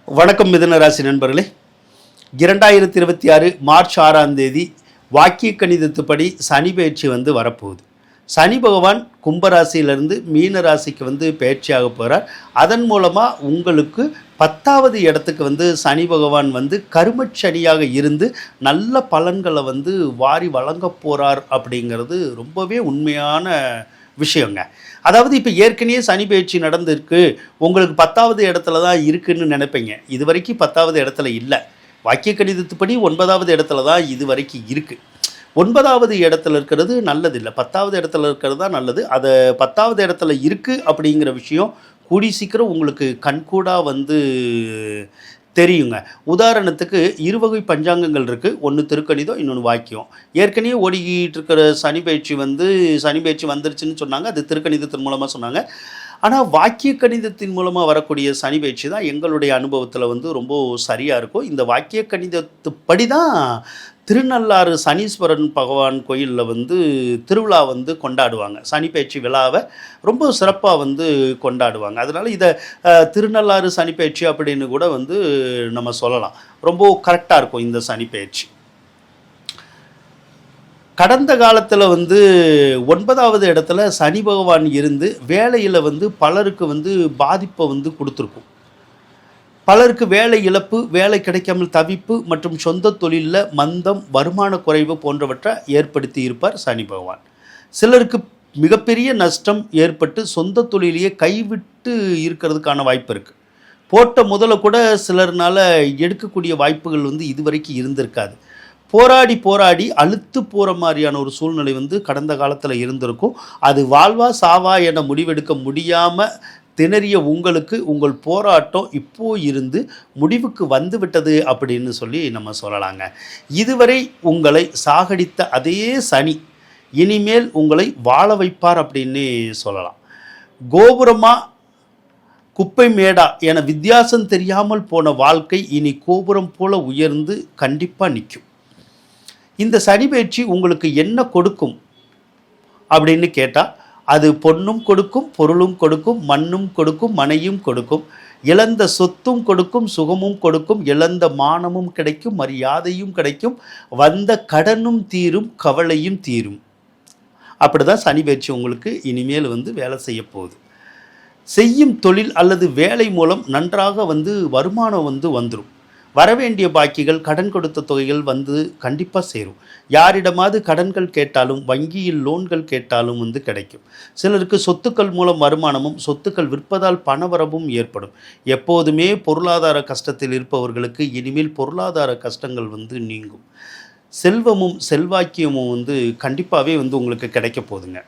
வணக்கம் மிதுன ராசி நண்பர்களே. 2026 மார்ச் 6ஆம் தேதி வாக்கிய கணிதத்துப்படி சனி பயிற்சி வரப்போகுது. சனி பகவான் கும்பராசியிலிருந்து மீன ராசிக்கு பயிற்சியாக போகிறார். அதன் மூலமாக உங்களுக்கு 10வது இடத்துக்கு சனி பகவான் கருமச்சனியாக இருந்து நல்ல பலன்களை வாரி வழங்க போகிறார் அப்படிங்கிறது ரொம்பவே உண்மையான விஷயங்க. அதாவது இப்போ ஏற்கனவே சனி பயிற்சி நடந்திருக்கு, உங்களுக்கு 10வது இடத்துல தான் இருக்குதுன்னு நினைப்பீங்க. இது வரைக்கும் 10வது இடத்துல இல்லை. வாக்கிய கணிதத்துப்படி 9வது இடத்துல தான் இது வரைக்கும் இருக்குது. 9வது இடத்துல இருக்கிறது நல்லதில்லை, 10வது இடத்துல இருக்கிறது தான் நல்லது. அதை 10வது இடத்துல இருக்குது அப்படிங்கிற விஷயம் கூடி சீக்கிரம் உங்களுக்கு கண்கூடாக தெரியுங்க. உதாரணத்துக்கு இருவகை பஞ்சாங்கங்கள் இருக்குது. ஒன்று திருக்கணிதம், இன்னொன்று வாக்கியம். ஏற்கனவே ஓடிக்கிட்டு இருக்கிற சனி பயிற்சி வந்துருச்சுன்னு சொன்னாங்க, அது திருக்கணிதத்தின் மூலமாக சொன்னாங்க. ஆனால் வாக்கிய கணிதத்தின் மூலமாக வரக்கூடிய சனி பயிற்சி தான் எங்களுடைய அனுபவத்தில் ரொம்ப சரியாக இருக்கும். இந்த வாக்கிய கணிதத்துப்படி தான் திருநள்ளாறு சனீஸ்வரன் பகவான் கோயிலில் திருவிழா கொண்டாடுவாங்க. சனி பயிற்சி விழாவை ரொம்ப சிறப்பாக கொண்டாடுவாங்க. அதனால் இதை திருநள்ளாறு சனி பயிற்சி அப்படின்னு கூட நம்ம சொல்லலாம். ரொம்ப கரெக்டாக இருக்கும் இந்த சனி பயிற்சி. கடந்த காலத்தில் 9வது இடத்துல சனி பகவான் இருந்து வேலையில் பலருக்கு பாதிப்பை கொடுத்துருக்கும். பலருக்கு வேலை இழப்பு, வேலை கிடைக்காமல் தவிப்பு மற்றும் சொந்த தொழிலில் மந்தம், வருமான குறைவு போன்றவற்றை ஏற்படுத்தி இருப்பார் சனி பகவான். சிலருக்கு மிகப்பெரிய நஷ்டம் ஏற்பட்டு சொந்த தொழிலையே கைவிட்டு இருக்கிறதுக்கான வாய்ப்பு இருக்குது. போட்ட முதல்ல கூட சிலர்னால் எடுக்கக்கூடிய வாய்ப்புகள் இதுவரைக்கும் இருந்திருக்காது. போராடி அழுத்து போகிற மாதிரியான ஒரு சூழ்நிலை கடந்த காலத்தில் இருந்திருக்கும். அது வாழ்வா சாவா என முடிவெடுக்க முடியாமல் திணறிய உங்களுக்கு உங்கள் போராட்டம் இப்போது இருந்து முடிவுக்கு வந்துவிட்டது அப்படின்னு சொல்லி நம்ம சொல்லலாங்க. இதுவரை உங்களை சாகடித்த அதே சனி இனிமேல் உங்களை வாழ வைப்பார் அப்படின்னு சொல்லலாம். கோபுரமா குப்பை மேடா என வித்தியாசம் தெரியாமல் போன வாழ்க்கை இனி கோபுரம் போல உயர்ந்து கண்டிப்பாக நிற்கும். இந்த சனி பயிற்சி உங்களுக்கு என்ன கொடுக்கும் அப்படின்னு கேட்டால், அது பொன்னும் கொடுக்கும், பொருளும் கொடுக்கும், மண்ணும் கொடுக்கும், மனையும் கொடுக்கும், இழந்த சொத்தும் கொடுக்கும், சுகமும் கொடுக்கும், இழந்த மானமும் கிடைக்கும், மரியாதையும் கிடைக்கும், வந்த கடனும் தீரும், கவலையும் தீரும். அப்படி தான் சனி பயிற்சி உங்களுக்கு இனிமேல் வேலை செய்ய போகுது. செய்யும் தொழில் அல்லது வேலை மூலம் நன்றாக வருமானம் வந்துடும். வரவேண்டிய பாக்கிகள், கடன் கொடுத்த தொகைகள் கண்டிப்பாக சேரும். யாரிடமாவது கடன்கள் கேட்டாலும், வங்கியில் லோன்கள் கேட்டாலும் கிடைக்கும். சிலருக்கு சொத்துக்கள் மூலம் வருமானமும், சொத்துக்கள் விற்பதால் பணவரவும் ஏற்படும். எப்போதுமே பொருளாதார கஷ்டத்தில் இருப்பவர்களுக்கு இனிமேல் பொருளாதார கஷ்டங்கள் நீங்கும். செல்வமும் செல்வாக்கியமும் கண்டிப்பாகவே உங்களுக்கு கிடைக்க போகுதுங்க.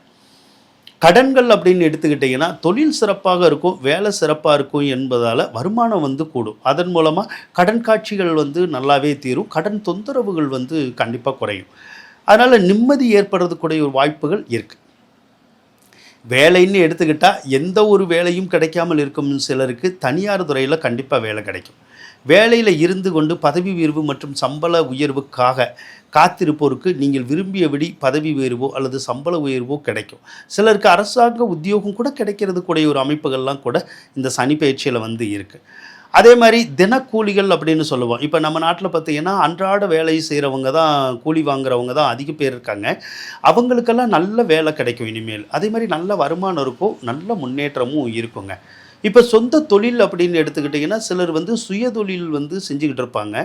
கடன்கள் அப்படின்னு எடுத்துக்கிட்டிங்கன்னா, தொழில் சிறப்பாக இருக்கும், வேலை சிறப்பாக இருக்கும் என்பதால் வருமானம் கூடும். அதன் மூலமாக கடன் காட்சிகள் நல்லாவே தீரும். கடன் தொந்தரவுகள் கண்டிப்பாக குறையும். அதனால் நிம்மதி ஏற்படுறதுக்குடைய ஒரு வாய்ப்புகள் இருக்குது. வேலைன்னு எடுத்துக்கிட்டால் எந்த ஒரு வேலையும் கிடைக்காமல் இருக்கும் சிலருக்கு தனியார் துறையில் கண்டிப்பாக வேலை கிடைக்கும். வேலையில் இருந்து கொண்டு பதவி உயர்வு மற்றும் சம்பள உயர்வுக்காக காத்திருப்போருக்கு நீங்கள் விரும்பியபடி பதவி உயர்வோ அல்லது சம்பள உயர்வோ கிடைக்கும். சிலருக்கு அரசாங்க உத்தியோகம் கூட கிடைக்கிறது கூடிய ஒரு அமைப்புகள்லாம் கூட இந்த சனி பயிற்சியில் இருக்குது. அதே மாதிரி தினக்கூலிகள் அப்படின்னு சொல்லுவோம். இப்போ நம்ம நாட்டில் பார்த்திங்கன்னா அன்றாட வேலை செய்கிறவங்க தான், கூலி வாங்குறவங்க தான் அதிக பேர் இருக்காங்க. அவங்களுக்கெல்லாம் நல்ல வேலை கிடைக்கும் இனிமேல். அதே மாதிரி நல்ல வருமானம் இருக்கும், நல்ல முன்னேற்றமும் இருக்குங்க. இப்போ சொந்த தொழில் அப்படின்னு எடுத்துக்கிட்டிங்கன்னா, சிலர் சுய தொழில் செஞ்சுக்கிட்டு இருப்பாங்க.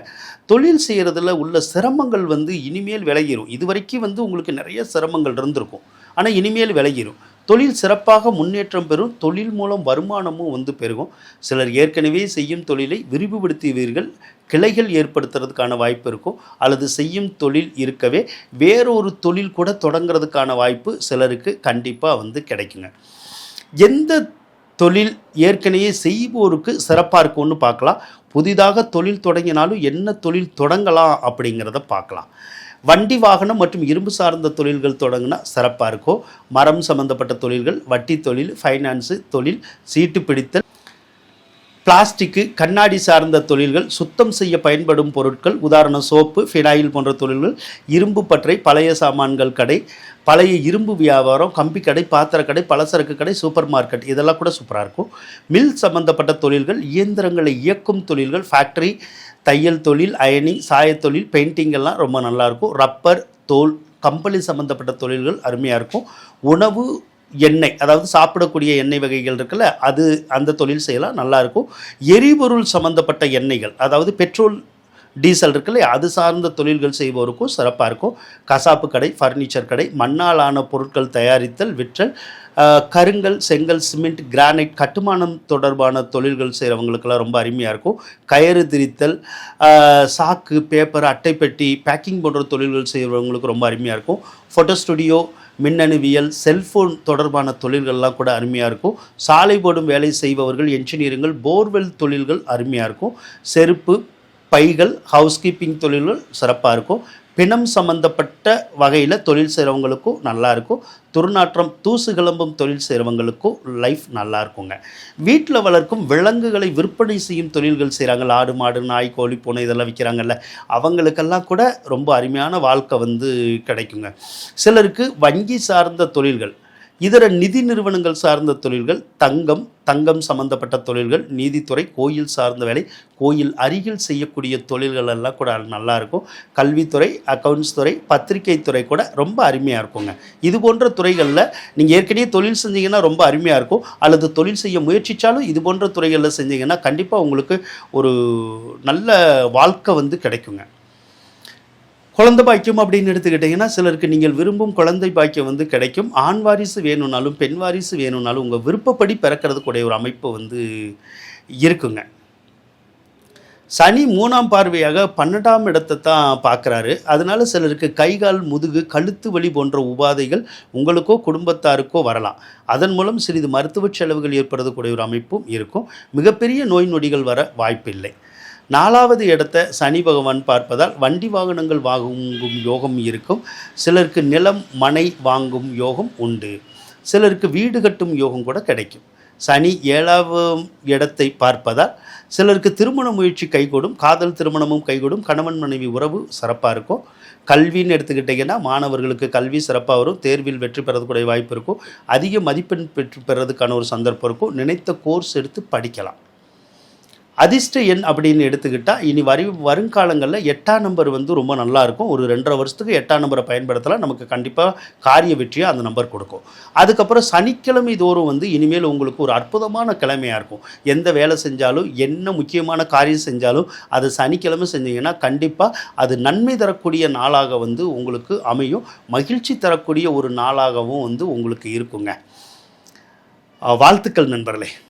தொழில் செய்கிறதுல உள்ள சிரமங்கள் இனிமேல் விலகிரும். இது வரைக்கும் உங்களுக்கு நிறைய சிரமங்கள் இருந்திருக்கும், ஆனால் இனிமேல் விலகிரும். தொழில் சிறப்பாக முன்னேற்றம் பெறும். தொழில் மூலம் வருமானமும் பெருகும். சிலர் ஏற்கனவே செய்யும் தொழிலை விரிவுபடுத்துவீர்கள், கிளைகள் ஏற்படுத்துறதுக்கான வாய்ப்பு இருக்கும். அல்லது செய்யும் தொழில் இருக்கவே வேறொரு தொழில் கூட தொடங்கிறதுக்கான வாய்ப்பு சிலருக்கு கண்டிப்பாக கிடைக்குங்க. எந்த தொழில் ஏற்கனவே செய்வோருக்கு சிறப்பாக இருக்கும்னு பார்க்கலாம். புதிதாக தொழில் தொடங்கினாலும் என்ன தொழில் தொடங்கலாம் அப்படிங்கிறத பார்க்கலாம். வண்டி வாகனம் மற்றும் இரும்பு சார்ந்த தொழில்கள் தொடங்கினா சிறப்பாக இருக்கும். மரம் சம்மந்தப்பட்ட தொழில்கள், வட்டி தொழில், ஃபைனான்ஸு தொழில், சீட்டு பிடித்தல், பிளாஸ்டிக்கு, கண்ணாடி சார்ந்த தொழில்கள், சுத்தம் செய்ய பயன்படும் பொருட்கள், உதாரணம் சோப்பு, ஃபினாயில் போன்ற தொழில்கள், இரும்பு பற்றை, பழைய சாமான்கள் கடை, பழைய இரும்பு வியாபாரம், கம்பி கடை, பாத்திர கடை, பலசரக்கு கடை, சூப்பர் மார்க்கெட், இதெல்லாம் கூட சூப்பராக இருக்கும். மில் சம்மந்தப்பட்ட தொழில்கள், இயந்திரங்களை இயக்கும் தொழில்கள், ஃபேக்ட்ரி, தையல் தொழில், அயனிங், சாயத்தொழில், பெயிண்டிங் எல்லாம் ரொம்ப நல்லாயிருக்கும். ரப்பர், தோல், கம்பளி சம்மந்தப்பட்ட தொழில்கள் அருமையாக இருக்கும். உணவு, எண்ணெய், அதாவது சாப்பிடக்கூடிய எண்ணெய் வகைகள் இருக்குல்ல, அது அந்த தொழில் செய்யலாம், நல்லாயிருக்கும். எரிபொருள் சம்மந்தப்பட்ட எண்ணெய்கள், அதாவது பெட்ரோல், டீசல் இருக்குல்ல, அது சார்ந்த தொழில்கள் செய்வோருக்கும் சிறப்பாக இருக்கும். கசாப்பு கடை, ஃபர்னிச்சர் கடை, மண்ணால் ஆன பொருட்கள் தயாரித்தல், விற்றல், கருங்கல், செங்கல், சிமெண்ட், கிரானைட், கட்டுமானம் தொடர்பான தொழில்கள் செய்கிறவங்களுக்கெல்லாம் ரொம்ப அருமையாக இருக்கும். கயிறு திரித்தல், சாக்கு, பேப்பர், அட்டைப்பெட்டி, பேக்கிங் போன்ற தொழில்கள் செய்கிறவங்களுக்கு ரொம்ப அருமையாக இருக்கும். ஃபோட்டோ ஸ்டுடியோ, மின்னணுவியல், செல்ஃபோன் தொடர்பான தொழில்கள்லாம் கூட அருமையாக இருக்கும். சாலை போடும் வேலை செய்பவர்கள், என்ஜினியருங்கள், போர்வெல் தொழில்கள் அருமையாக இருக்கும். செருப்பு, பைகள், ஹவுஸ்கீப்பிங் தொழில்கள் சிறப்பாக இருக்கும். பிணம் சம்மந்தப்பட்ட வகையில் தொழில் செய்கிறவங்களுக்கும் நல்லாயிருக்கும். துர்நாற்றம், தூசு கிளம்பும் தொழில் செய்கிறவங்களுக்கும் லைஃப் நல்லா இருக்குங்க. வீட்டில் வளர்க்கும் விலங்குகளை விற்பனை செய்யும் தொழில்கள் செய்கிறாங்க, ஆடு, மாடு, நாய், கோழி, பூனை இதெல்லாம் விற்கிறாங்கல்ல, அவங்களுக்கெல்லாம் கூட ரொம்ப அருமையான வாழ்க்கை கிடைக்குங்க. சிலருக்கு வங்கி சார்ந்த தொழில்கள், இதர நிதி நிறுவனங்கள் சார்ந்த தொழில்கள், தங்கம் சம்பந்தப்பட்ட தொழில்கள், நீதித்துறை, கோயில் சார்ந்த வேலை, கோயில் அருகில் செய்யக்கூடிய தொழில்கள் எல்லாம் கூட நல்லாயிருக்கும். கல்வித்துறை, அக்கௌண்ட்ஸ் துறை, பத்திரிகை துறை கூட ரொம்ப அருமையாக இருக்குங்க. இது போன்ற துறைகளில் நீங்கள் ஏற்கனவே தொழில் செஞ்சீங்கன்னா ரொம்ப அருமையாக இருக்கும். அல்லது தொழில் செய்ய முயற்சித்தாலும் இது போன்ற துறைகளில் செஞ்சீங்கன்னா கண்டிப்பாக உங்களுக்கு ஒரு நல்ல வாழ்க்கை கிடைக்குங்க. குழந்தை பாக்கியம் அப்படின்னு எடுத்துக்கிட்டிங்கன்னா, சிலருக்கு நீங்கள் விரும்பும் குழந்தை பாக்கியம் கிடைக்கும். ஆண் வாரிசு வேணும்னாலும் பெண் வாரிசு வேணும்னாலும் உங்கள் விருப்பப்படி பிறக்கிறதுக்குடைய ஒரு அமைப்பு இருக்குங்க. சனி 3ஆம் பார்வையாக 12ஆம் இடத்தை தான் பார்க்குறாரு. அதனால சிலருக்கு கைகால், முதுகு, கழுத்து வலி போன்ற உபாதைகள் உங்களுக்கோ குடும்பத்தாருக்கோ வரலாம். அதன் மூலம் சிறிது மருத்துவ செலவுகள் ஏற்படுறதுக்கூடிய ஒரு அமைப்பும் இருக்கும். மிகப்பெரிய நோய் நொடிகள் வர வாய்ப்பில்லை. 4வது இடத்தை சனி பகவான் பார்ப்பதால் வண்டி வாகனங்கள் வாங்கும் யோகம் இருக்கும். சிலருக்கு நிலம், மனை வாங்கும் யோகம் உண்டு. சிலருக்கு வீடு கட்டும் யோகம் கூட கிடைக்கும். சனி 7ஆம் இடத்தை பார்ப்பதால் சிலருக்கு திருமண முயற்சி கைகூடும், காதல் திருமணமும் கைகூடும், கணவன் மனைவி உறவு சிறப்பாக இருக்கும். கல்வின்னு எடுத்துக்கிட்டிங்கன்னா மாணவர்களுக்கு கல்வி சிறப்பாக வரும். தேர்வில் வெற்றி பெறக்கூடிய வாய்ப்பு இருக்கும். அதிக மதிப்பெண் பெறதுக்கான ஒரு சந்தர்ப்பம் இருக்கும். நினைத்த கோர்ஸ் எடுத்து படிக்கலாம். அதிர்ஷ்ட எண் அப்படின்னு எடுத்துக்கிட்டால் இனி வருங்காலங்களில் 8ஆம் நம்பர் ரொம்ப நல்லாயிருக்கும். ஒரு 2.5 வருஷத்துக்கு 8ஆம் நம்பரை பயன்படுத்தலாம். நமக்கு கண்டிப்பாக காரிய வெற்றியாக அந்த நம்பர் கொடுக்கும். அதுக்கப்புறம் சனிக்கிழமை தோறும் இனிமேல் உங்களுக்கு ஒரு அற்புதமான கிழமையாக இருக்கும். எந்த வேலை செஞ்சாலும், என்ன முக்கியமான காரியம் செஞ்சாலும் அது சனிக்கிழமை செஞ்சீங்கன்னா கண்டிப்பாக அது நன்மை தரக்கூடிய நாளாக உங்களுக்கு அமையும். மகிழ்ச்சி தரக்கூடிய ஒரு நாளாகவும் உங்களுக்கு இருக்குங்க. வாழ்த்துக்கள் நண்பர்களே.